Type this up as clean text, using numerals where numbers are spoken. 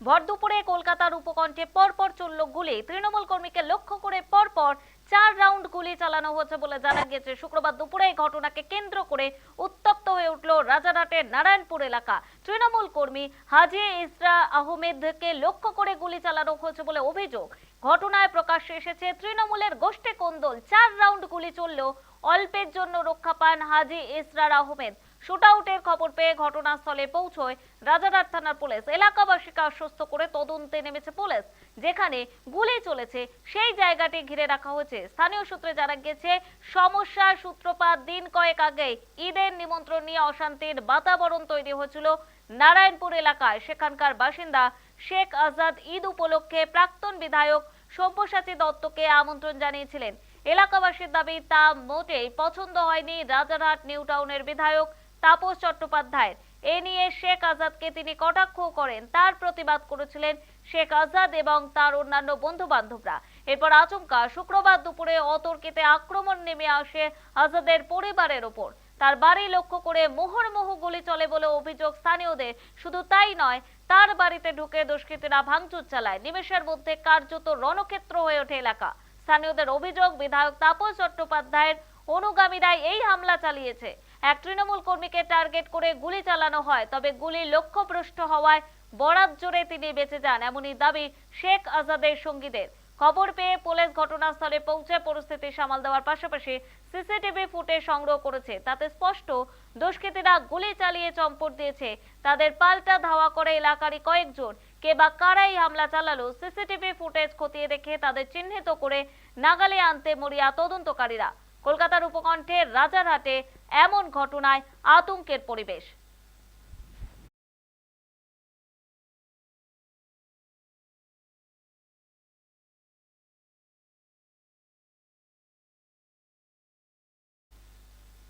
ভর দুপুরে কলকাতার উপকণ্ঠে পরপর চলল গুলি। তৃণমূল কর্মীকে লক্ষ্য করে পরপর 4 রাউন্ড গুলি চালানো হয়েছে বলে জানা গিয়েছে। শুক্রবার দুপুরে এই ঘটনাকে কেন্দ্র করে উত্তপ্ত হয়ে উঠল রাজারহাটের নারায়ণপুর এলাকা। তৃণমূল কর্মী হাজি ইসরা আহমেদকে লক্ষ্য করে গুলি চালানো হয়েছে বলে অভিযোগ। ঘটনায় প্রকাশ্যে এসেছে তৃণমূলের গোষ্ঠী কোন্দল। 4 রাউন্ড গুলি চললেও অল্পের জন্য রক্ষা পান হাজি ইসরার আহমেদ। শুটআউটের খবর পেয়ে ঘটনাস্থলে পৌঁছয় রাজারহাট থানার পুলিশ। এলাকাবাসীকে আশ্বস্ত করে তদন্তে নেমেছে পুলিশ। যেখানে গুলি চলেছে সেই জায়গাটি ঘিরে রাখা হয়েছে। স্থানীয় সূত্রে জানা গেছে, সমস্যার সূত্রপাত দিন কয়েক আগে ঈদের নিমন্ত্রণ নিয়ে অশান্তির বাতাবরণ তৈরি হয়েছিল নারায়ণপুর এলাকায়। সেখানকার বাসিন্দা শেখ আজাদ ঈদ উপলক্ষে প্রাক্তন বিধায়ক সব্যসাচী দত্তকে আমন্ত্রণ জানিয়েছিলেন। এলাকাবাসীর দাবি তা মোটেই পছন্দ হয়নি রাজারহাট নিউ টাউনের বিধায়ক তাপস চট্টোপাধ্যায়ের। এ নিয়ে শেখ আজাদকে তিনি কটাক্ষ করেন। তার প্রতিবাদ করেছিলেন শেখ আজাদ এবং তার অন্যান্য বন্ধু বান্ধবরা। এরপর আচমকা শুক্রবার দুপুরে অতর্কিতে আক্রমণ নেমে আসে আজাদের পরিবারের ওপর। তার বাড়ি লক্ষ্য করে মুহুর্মুহু গুলি চলে বলে অভিযোগ স্থানীয়দের। শুধু তাই নয়, তার বাড়িতে ঢুকে দুষ্কৃতীরা ভাঙচুর চালায়। নিমেষের মধ্যে কার্যত রণক্ষেত্র হয়ে ওঠে এলাকা। স্থানীয়দের অভিযোগ, বিধায়ক তাপস চট্টোপাধ্যায়ের অনুগামীরাই এই হামলা চালিয়েছে। এক তৃণমূল কর্মীকে টার্গেট করে গুলি চালানো হয়, তবে গুলি লক্ষ্যভ্রষ্ট হওয়ায় বরাত জোরে তিনি বেঁচে যান, এমনই দাবি শেখ আজাদের সঙ্গীদের। খবর পেয়ে পুলিশ ঘটনাস্থলে পৌঁছে পরিস্থিতি সামাল দেওয়ার পাশাপাশি সিসিটিভি ফুটেজ সংগ্রহ করেছে। তাতে স্পষ্ট দুষ্কৃতীরা গুলি চালিয়ে চম্পট দিয়েছে। তাদের পাল্টা ধাওয়া করে এলাকারই কয়েকজন। কে বা কারাই হামলা চালালো, সিসিটিভি ফুটেজ খতিয়ে দেখে তাদের চিহ্নিত করে নাগালে আনতে মরিয়া তদন্তকারীরা। কলকাতার উপকণ্ঠে রাজারহাটে এমন ঘটনায় আতঙ্কের পরিবেশ।